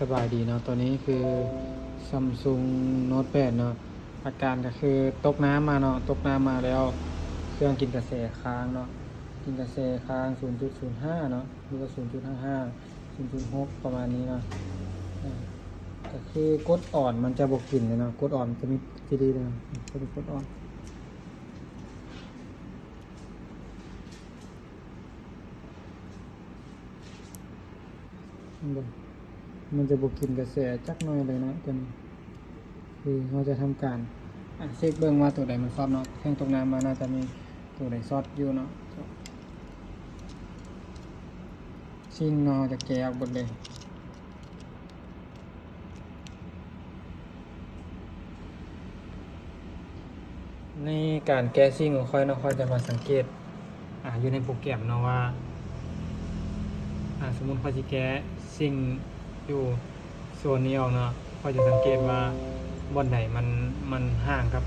สบายดีเนาะตัวนี้คือ Samsung Note 8เนาะอาการก็คือตกน้ำมาเนาะตกน้ำมาแล้วเครื่องกินกระแสค้างเนาะกินกระแสค้าง 0.05 เนาะหรือว่า 0.55 0.6 ประมาณนี้เนาะก็คือกดอ่อนมันจะบกกินเลยเนาะกดอ่อนจะมีทีดีเลยจะเป็นกดอ่อนมันจะบกกินกระแสจักหน่อยเลยนะตัวนี้คือเราจะทำการเช็คเบื้องว่าตัวใดมันซอดเนาะเครื่องตกน้ำมาน่าจะมีตัวใดซอดอยู่เนาะซิ่งเนาะจะแกะออกหมดเลยในการแก้ซิ่งของค่อยเนาะค่อยจะมาสังเกตอยู่ในโปรแกรมเนาะว่าสมมุติค่อยจะแก้ซิ่งอยู่โซนนี้ออกเนาะค่อยจะสังเกตว่าบอนไหนมันห่างกับ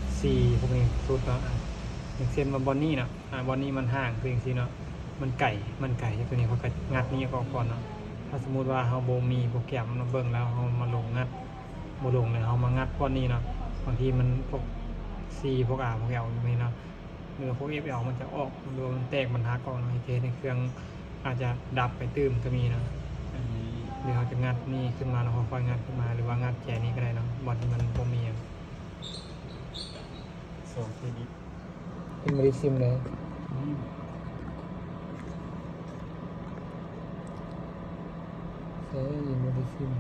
4พวกนี้สุดเนาะอย่างเช่นว่าบอนนี้เนาะบอนนี้มันห่างคืออย่างซี่เนาะมันไก่จากตัวนี้เขาก็งัดนี้ออกก่อนเนาะถ้าสมมุติว่าเฮาบ่มีโปรแกรมมาเบิ่งแล้วเฮามาลงงัดบ่ลงเลยเฮามางัดก้อนนี้เนาะบางทีมันพวกCพวก R พวก L อย่างนี้เนาะหรือพวก FL มันจะออกรวมมันแตกมันหักออกในเคสในเครื่องอาจจะดับไปตื้มก็มีเนาะหรือเขาจะงัดนี่ขึ้นมาเนาะค่อยๆงัดขึ้นมาหรือว่างัดแกนี้ก็ได้เนาะบอลที่มันบ่มีส่งเครดิตเป็นบริซิมเลยยินบริซิม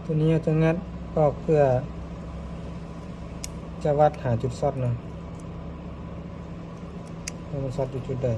ตัวนี้จะงัดออกเพื่อจะวัดหาจุดซอดเนาะว่ามันซอดอยู่จุดใด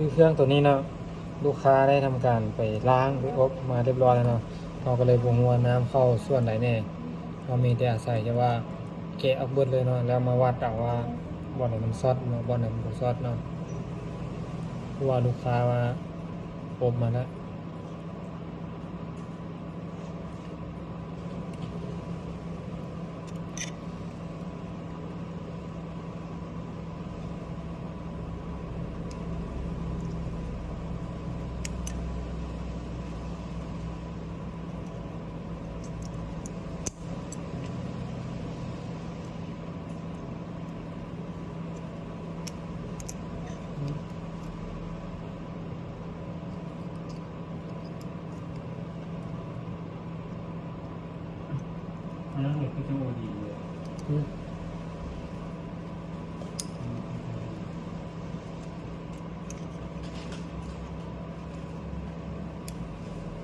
คือเครื่องตัวนี้เนาะลูกค้าได้ทำการไปล้างไปอบมาเรียบร้อยแล้วเนาะเราก็เลยบ่งว่าน้ำเข้าส่วนไหนแน่เรามีแต่อาศัยจะว่าแกะออกเบิดเลยเนาะแล้วมาวัดเอาว่าบ่อนไหนมันซอดเนาะบ่อนไหนมันบ่ซอดเนาะเพราะว่าลูกค้ามาอบมาแล้ว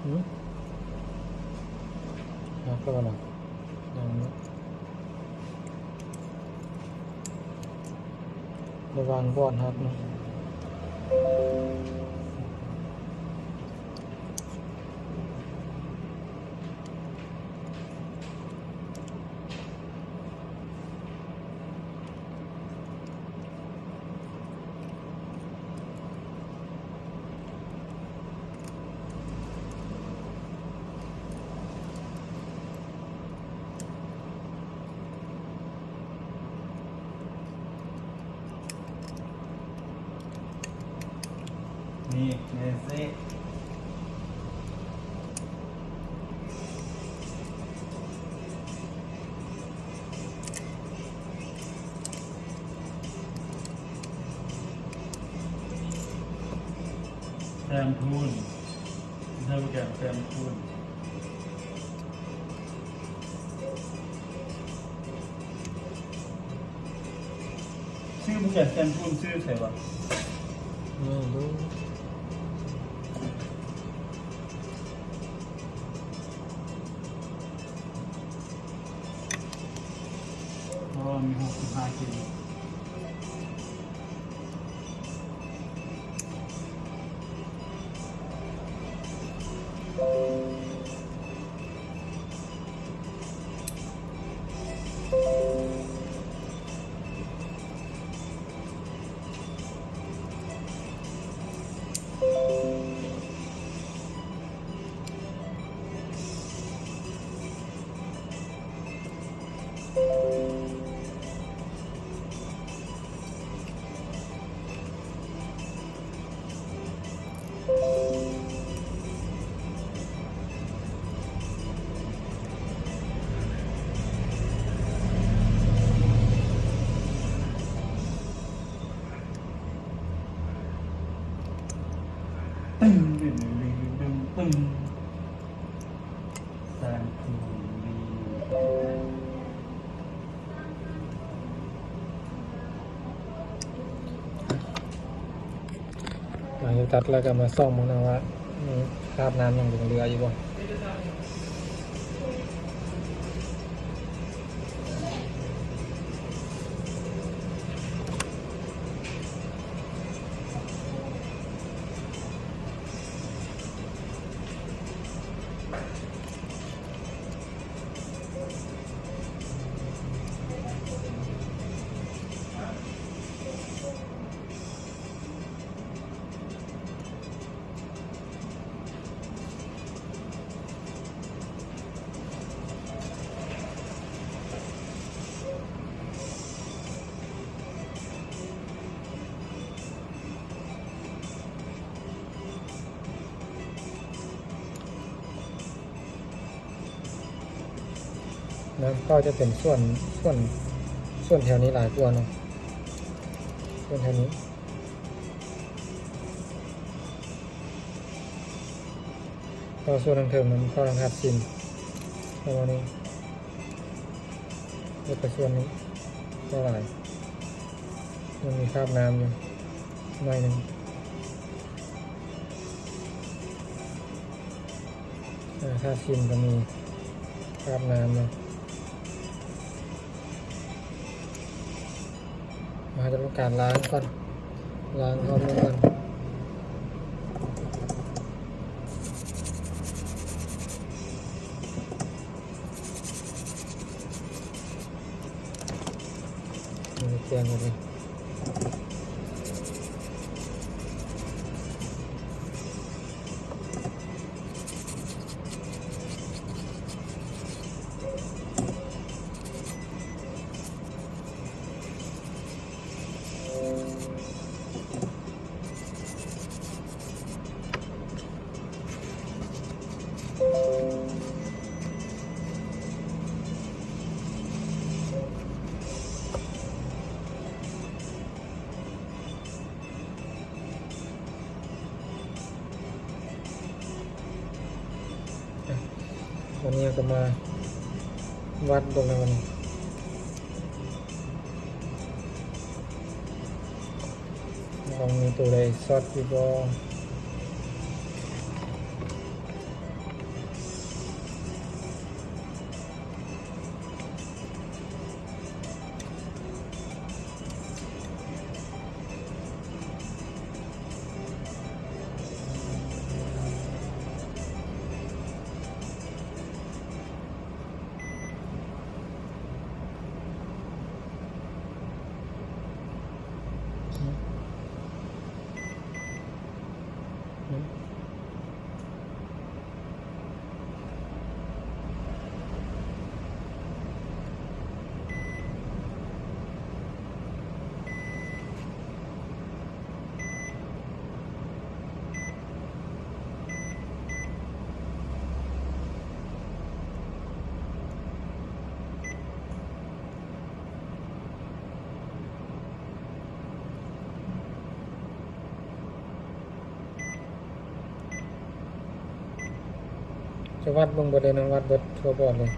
แล้วก็หลังอย่างนี้ระวังบอดครับนะนี่เนเซ่แซมทูนเท่าแก่แซมทูนชื่อผู้แก่แซมทูนชื่อใครวะ ไม่รู้ เพราะว่ามี65 กิโลตึ้งดึงดึงดึงตึ้งแซมทูนมี หลังจากตัดแล้วก็มาซ่อมมันนะว่ามีคราบน้ำยังเหลืออยู่บ่แล้วก็จะเป็นส่วนแถวนี้หลายตัวเนาะส่วนแถวนี้ก็ส่วนทางเทิงมันเข้าทางหัดซิมประมาณนี้แล้วก็ส่วนนี้ก็หลายมันมีคราบน้ำอยู่หน่อยหนึ่งถ้าซิมก็มีคราบน้ำเนาะมาจะทำการล้างก่อนล้างข้อมูลก่อนมีเตียงหมดเลยวันนี้ก็มาวัดตรงนั้นลองมีตัวใดซอดอยู่บ่ จะวัดเบิ่งบ่ได้นะวัดเบิดทั่วบอร์ดเลย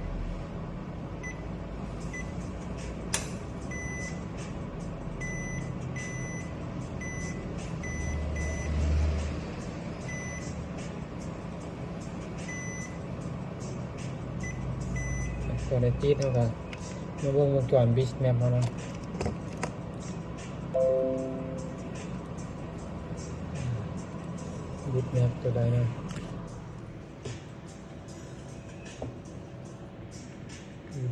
ตัวในจีดเท่ากันมาเบิ่งวงจรบิสแมปเฮานะบิสแมปตัวใดนะ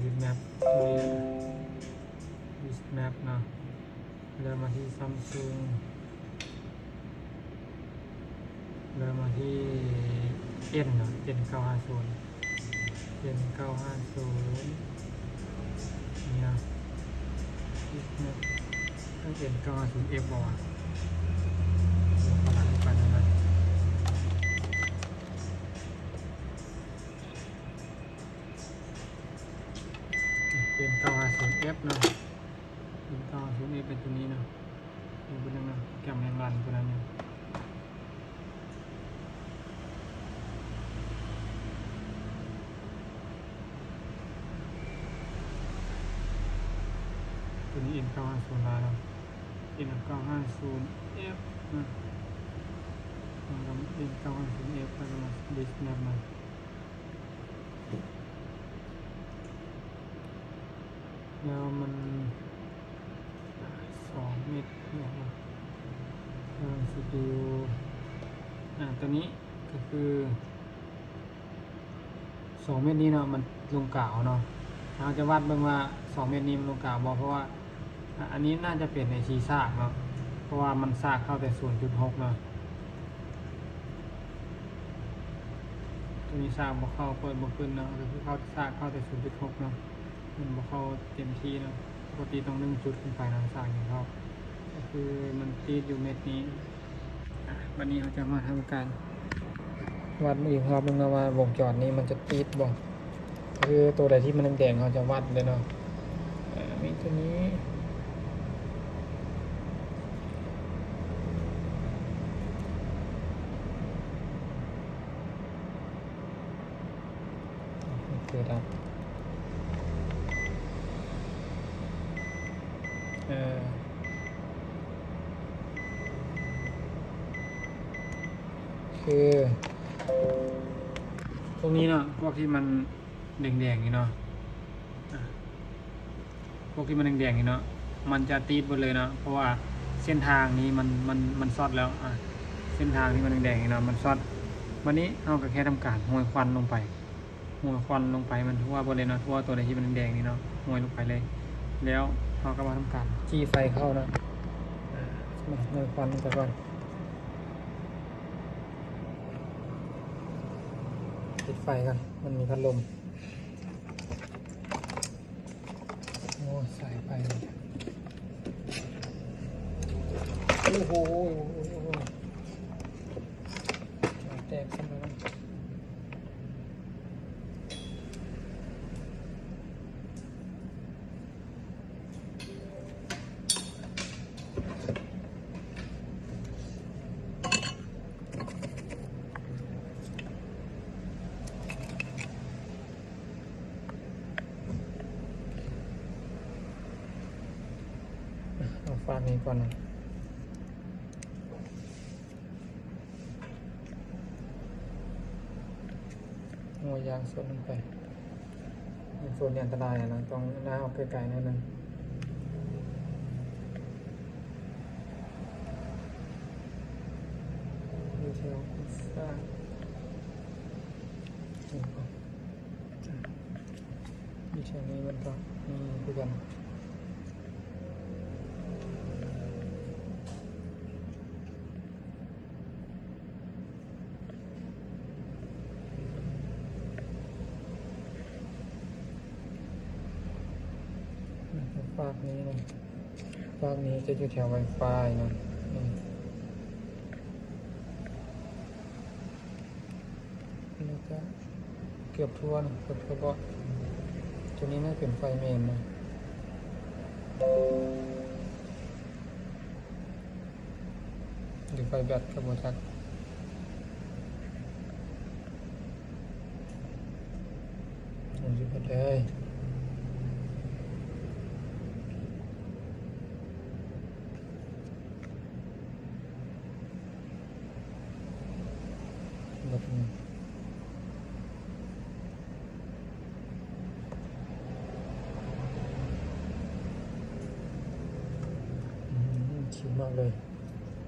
บิสแมปตัวนี้บิสแมปนะแล้วมาที่ซัมซุงแล้วมาที่เอ็นเนาะเอ็น950เนี่ยถ้าเป็น950F บอกว่าขนาดนี้ไปนั่นนะเป็น950F เนาะเป็น950Fเป็นตัวนี้เนาะเป็นตัวนั้นนะแกมแมงลันตัวนั้นเนี่ยตัวนี้ N950 มาแล้ว N950F นะแล้ว N950F แล้วก็มาดิสแนปมาแล้วมัน2 เมตรเนี่ยนะCPU ตัวนี้ก็คือ2 เมตรนี้เนาะมันลงกล่าวเนาะเราจะวัดเบิ่งว่า2 เมตรนี้มันลงกล่าวบอกเพราะว่าอันนี้น่าจะเปลี่ยนในชีซากเนาะเพราะว่ามันซากเข้าแต่ 0.6 เนาะตัวนี้ซากบ่เข้าเปิดบ่ขึ้นเนาะก็คือเข้าซากเข้าแต่ 0.6 เนาะมันบ่เข้าเต็มที่เนาะปกติต้อง1 จุดขึ้นไปนะซากอย่างเข้าก็คือมันติดอยู่เม็ดนี้วันนี้เราจะมาทำการวัดอีกรอบนึงนะว่าวงจรนี้มันจะติดบ่คือตัวใดที่มันแดงๆเขาจะวัดเลยเนาะมีตัวนี้คือดับคือตรงนี้เนาะพวกที่มันแดงๆนี่เนาะพวกที่มันแดงๆนี่เนาะมันจะตีดหมดเลยเนาะเพราะว่าเส้นทางนี้มันซอดแล้วเส้นทางที่มันแดงๆนี่เนาะมันซอดวันนี้เราก็แค่ทำการห้วยควันลงไปมันทั่วบนเลยเนาะทั่วตัวใดที่มันแดงๆนี่เนาะห้วยลงไปเลยแล้วเราก็มาทำการจี้ไฟเข้านะห้วยควันลงไปก่อนปิดไฟกันมันมีพัดลมโอ้สายไฟโอ้โหแตกซ้ำแล้วเอาฝากนี้ก่อนนะหัวยางส่วนลงไปส่วนนี้อันตรายนะต้องหน้าออกไกลๆนิดนึงดีเทลสร้างดีเทลนี้มันก็มีคือกันฝากนี้นะฝากนี้จะอยู่แถว Wi-Fi นะแล้วก็เกือบทั่วนะเกือบทั่วบอดตัวนี้น่าเป็นไฟเมนนะหรือไฟแบตกระบอกจักร ปิดเลยหมดเลยชิวมากเลย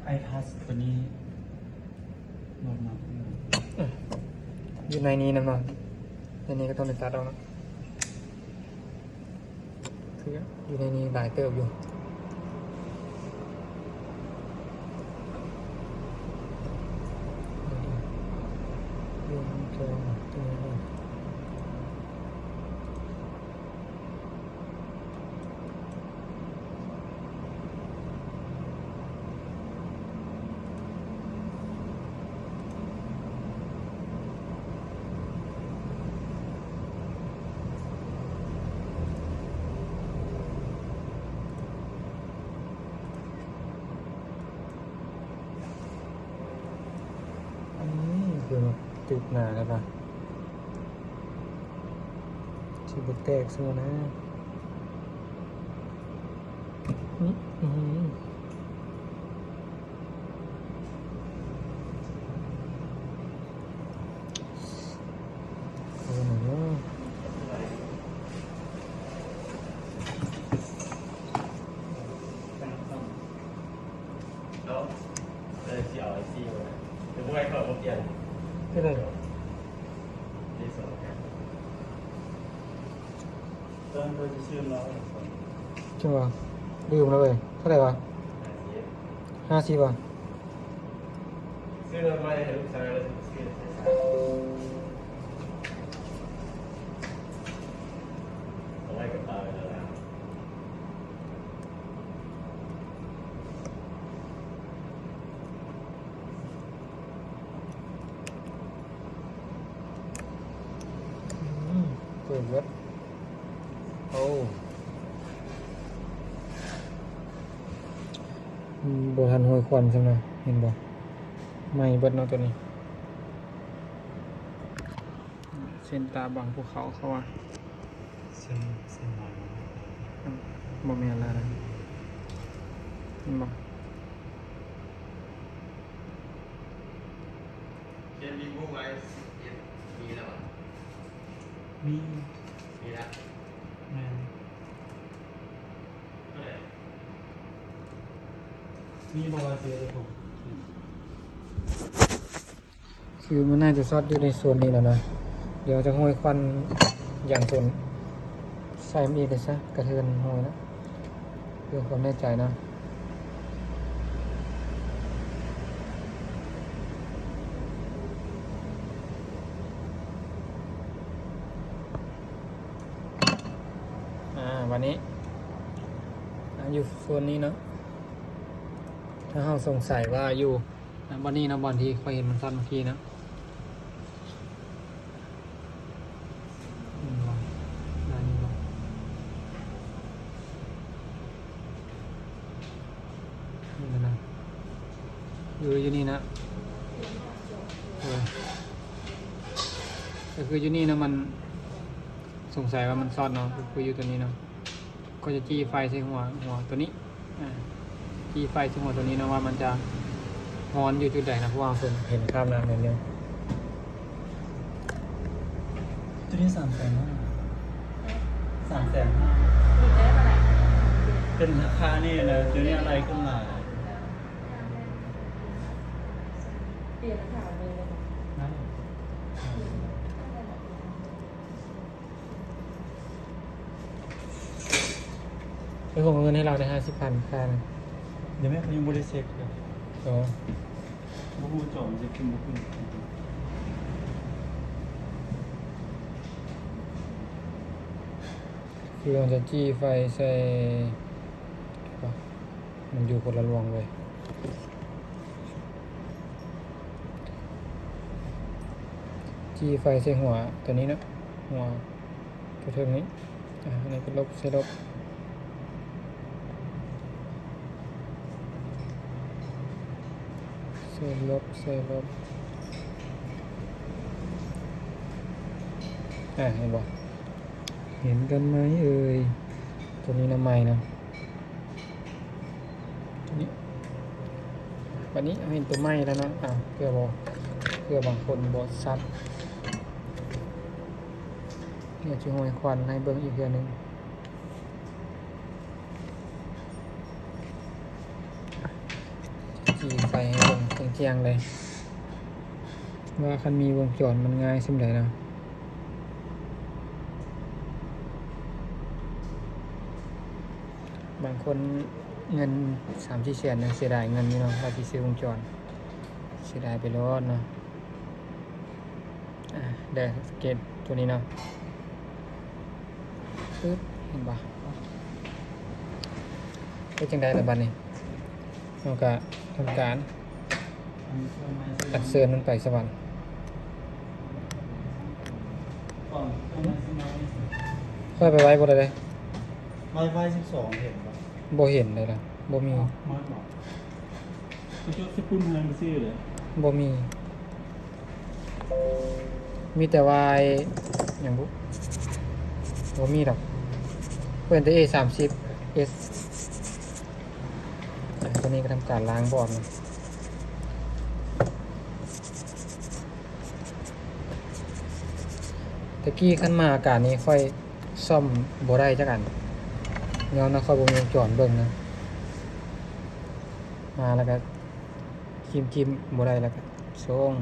ไอทัสตัวนี้โน้ตมา อยู่ในนี้นะมั้งในนี้ก็ต้องเป็นตัดเอานะคืออยู่ในนี้หลายเติบอยู่เรื่องเจอตัวนี้คือมันติดหนาเลยป่ะชิบุแตกซะนะเอาหน่อยเนาะ แล้วเลยเสียวไอซีเลยหรือว่าเขาเปลี่ยน ไม่ได้ ที่สองครับ ตอนเราจะชื่อเรา จริงวะลืมแล้วเว้ยเท่าไหร่วะ50วะ ซื้อมาไม่ให้ลูกชายเลยซื้อเอาไว้กับตาไปแล้วนะ เปิดเว็บโอ้บทันหอยควันใช่ไหมเห็นบ่ไม่เบิดเนาะตัวนี้เส้นตาบังภูเขาเขาว่า เส้นหน่อย บ่แม่นแล้วนะเห็นบ่ เขียนมีบุ๊กไว้มีแล้วมั้ง มี มีแล้ว แมน เท่าไหร่ มีบาวาเซียเลยผม คือมันน่าจะซอดอยู่ในส่วนนี้แล้วนะเดี๋ยวจะห้อยควันอย่างส่วนใส่มันอีกเลยซะกระเทือนห้อยนะเพื่อความแน่ใจนะวันนี้อยู่ส่วนนี้เนาะถ้าเราสงสัยว่าอยู่วันนี้นะบอลที่เคยเห็นมันซ่อนเมื่อกี้นะได้นี่บ่นี่นะอยู่นี่นะก็คืออยู่นี่นะมันสงสัยว่ามันซ่อนเนาะคืออยู่ตัวนี้เนาะก็จะจี้ไฟใส่หัวตัวนี้จี้ไฟใส่หัวตัวนี้นะว่ามันจะฮอนอยู่จุดใดนะเพราะว่าผมเห็นข้ามน้ำนิดนึง ตัวนี้350,000 350,000 ติดได้เท่าไหร่ เป็นราคานี่เลยตัวนี้อะไรขึ้นมา เปลี่ยนราคาเลยเลยนะ แล้วผมเอาเงินให้เราได้50,000ค่านะ เดี๋ยวแม่เขายังบริเซ็คเลย อ๋อ บุกูจอมจะขึ้นบุกู คือมันจะจี้ไฟใส่มันอยู่คนละรวงเลยจี้ไฟใส่หัวตัวนี้นะหัวตัวเทิงนี้อันนี้เป็นลบใส่ลบใส่ลบเห็นบ่ เห็นกันไหมเอ่ยตัวนี้น้ำใหม่นะตัวนี้วันนี้เห็นตัวไหม้แล้วนะเพื่อบางคนบอซัดเนี่ยจะห้อยควันให้เบิ้งอีกเดือนหนึ่งจีไฟให้เบิ้งเจียงๆเลยว่าคันมีวงจรมันง่ายสิมใดนะบางคนเงิน3-4 แสนนะเสียดายเงินนี่เนาะว่าที่ซื้อวงจรเสียดายไปรอดเนาะได้สเก็ตตัวนี้เนาะปึ๊บเห็นปะเป็นจังไดล่ะบัดนี้เราก็ทำการอัดเซินมันไปสวรรค์ค่อยไปไว้บ่ได้เลย Wi-Fi 12เห็นปะ บ่เห็นเลยล่ะบ่มี มาบอกคุณจะสิปุ่นทางซื้อเลย บ่มี มีแต่วายอย่างบุบ่มีดอกเพิ่นแต่ A30S ตัวนี้ก็ทำการล้างบอร์ดนะตะกี้ขั้นมาอาการนี้ค่อยซ่อมบ่ได้จักอันเงานะค่อยบ่มีวงจรเบิ่งนะมาแล้วก็จิ้มบ่ได้แล้วก็ส่ง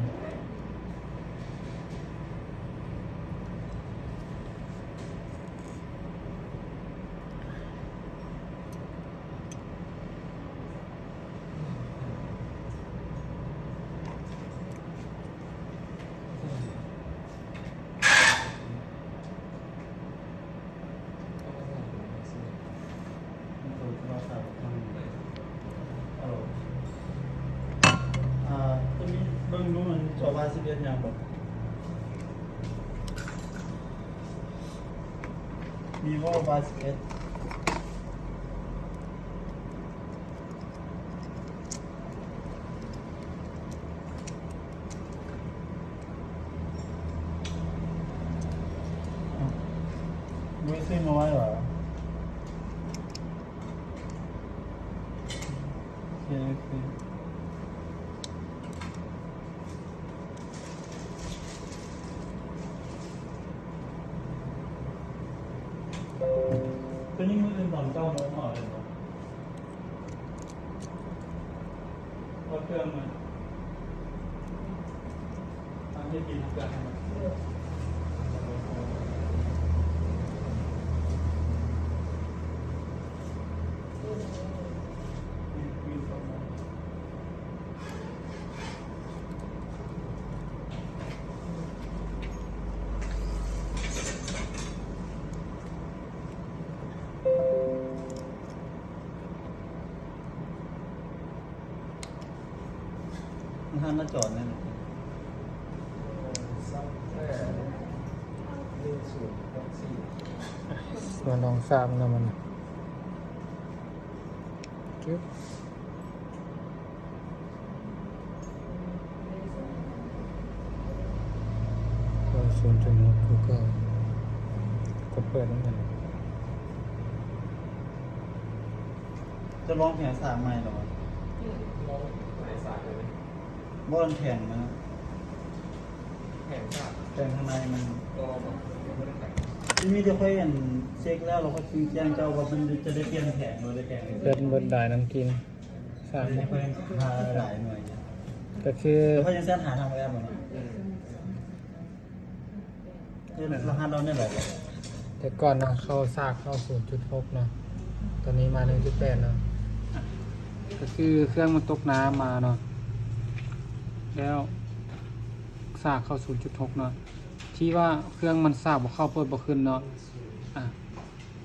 จะมีเบิ่งดูมันจอว่า11ยังบ่มีว่าว่า11ไม่ซื้อมาไว้เหรอโอเคตัวนี้มันเป็นตอน9 โมงเหรอเลยเหรอพอเครื่องมันทำให้กินทุกอย่างมันมีประมาณห้ามมาจอดนั่นมาลองสร้างนะมันจึ๊บก็0.6 Google กดเปิดนั่นเอง จะลองแผงสามใหม่หรอบ้านแข็งนะแข็งข้างในมันที่มีจะค่อยเช็คแล้วเราก็ชี้แจงเจ้าว่ามันจะได้เปลี่ยนแผงหรือได้แผง เล่นบนได้น้ำกินสร้าง ไม่ค่อยพาหลายหน่วย ก็คือ เขายังเส้นหาทางแรกเหมือนนี่รหัสเราเนี่ยแหละ แต่ก่อนนะเข้าซากเข้า 0.6 เนาะตอนนี้มา 1.8 เนาะก็คือเครื่องมันตกน้ำมาเนาะแล้วซากเข้า 0.6 เนาะที่ว่าเครื่องมันซากบ่เข้าเปิดบ่ขึ้นเนาะ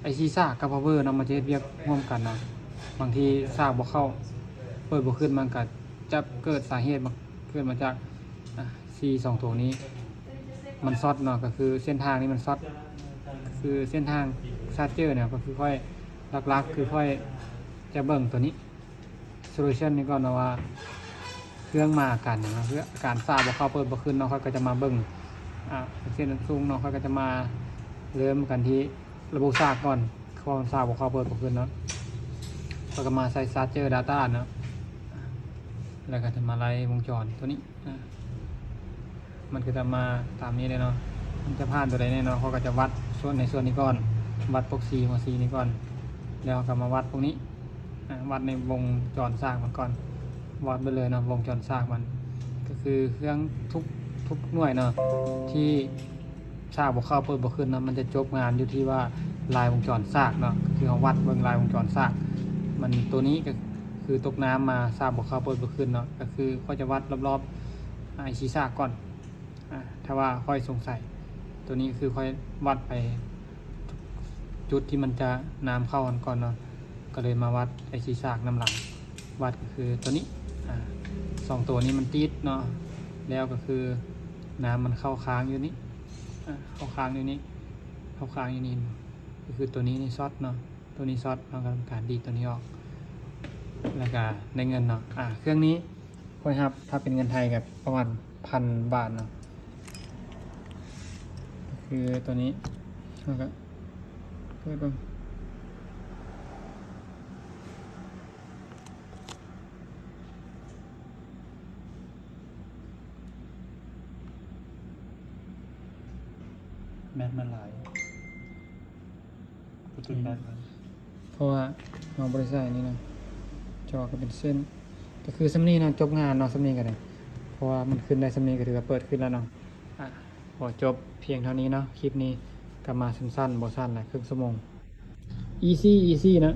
ไอซีซากกับพาวเวอร์เนาะมันจะเฮ็ดเวียกร่วมกันเนาะบางทีซากบ่เข้าเปิดบ่ขึ้นมันก็จะเกิดสาเหตุเกิดมาจาก2ตัวนี้มันซอดเนาะก็คือเส้นทางนี้มันซอดคือเส้นทางชาร์จเจอร์เนี่ยก็คือค่อยหลักๆคือค่อยจะเบิ่งตัวนี้โซลูชันนี้ก่อนนะว่าเครื่องมากันนะเพื่อการซาบบ่เข้าเปิดบ่ขึ้นเนาะค่อยก็จะมาเบิ่งเส้นสูงเนาะค่อยก็จะมาเริ่มกันที่ ระบบซากก่อนข้อซากบอกเข้าเปิดบอกขึ้นเนาะแล้วก็มาใส่ซาร์เจอร์ Data เนาะแล้วก็จะมาไล่วงจรตัวนี้มันก็จะมาตามนี้เลยเนาะมันจะผ่านตัวใดแน่เนอนเขาก็จะวัดส่วนในส่วนนี้ก่อนวัดพวกซีหัวซีนี้ก่อนแล้วก็มาวัดพวกนี้วัดในวงจรซากมันก่อนวัดไปเลยเนาะวงจรซากมันก็คือเครื่องทุกหน่วยเนาะที่ซากบอกเข้าเปิดบอกขึ้นเนาะมันจะจบงานอยู่ที่ว่าลายวงจรซากเนาะคือเขาวัดเบิ่งลายวงจรซากมันตัวนี้ก็คือตกน้ำมาซากบอกเข้าเปิดบอกขึ้นเนาะก็คือก็จะวัดรอบๆไอซีซากก่อนถ้าว่าค่อยสงสัยตัวนี้คือค่อยวัดไปจุดที่มันจะน้ำเข้าก่อนเนาะก็เลยมาวัดไอซีซากน้ำหลังวัดก็คือตัวนี้สองตัวนี้มันติดเนาะแล้วก็คือน้ำมันเข้าค้างอยู่นี่เข้าค้างอยู่นี่เข้าค้างอยู่นี่ก็คือตัวนี้นี่ซอสเนาะตัวนี้ซอสเรากำลังการดีตัวนี้ออกแล้วก็ได้เงินเนาะเครื่องนี้ค่อยครับถ้าเป็นเงินไทยกับประมาณ1,000 บาทเนาะคือตัวนี้แล้วก็เพื่อต้องแมทมันหลายกูตุนแมทมัน เพราะว่าเราบริษัทนี้นะจอก็เป็นเส้นก็คือสำนีนะจบงานเนาะสำนีกันเลยเพราะว่ามันขึ้นได้สำนีก็ถือว่าเปิดขึ้นแล้วเนาะพอจบเพียงเท่านี้เนาะคลิปนี้กลับมาสั้นๆบ่สั้นแหละครึ่งชั่วโมง easy นะ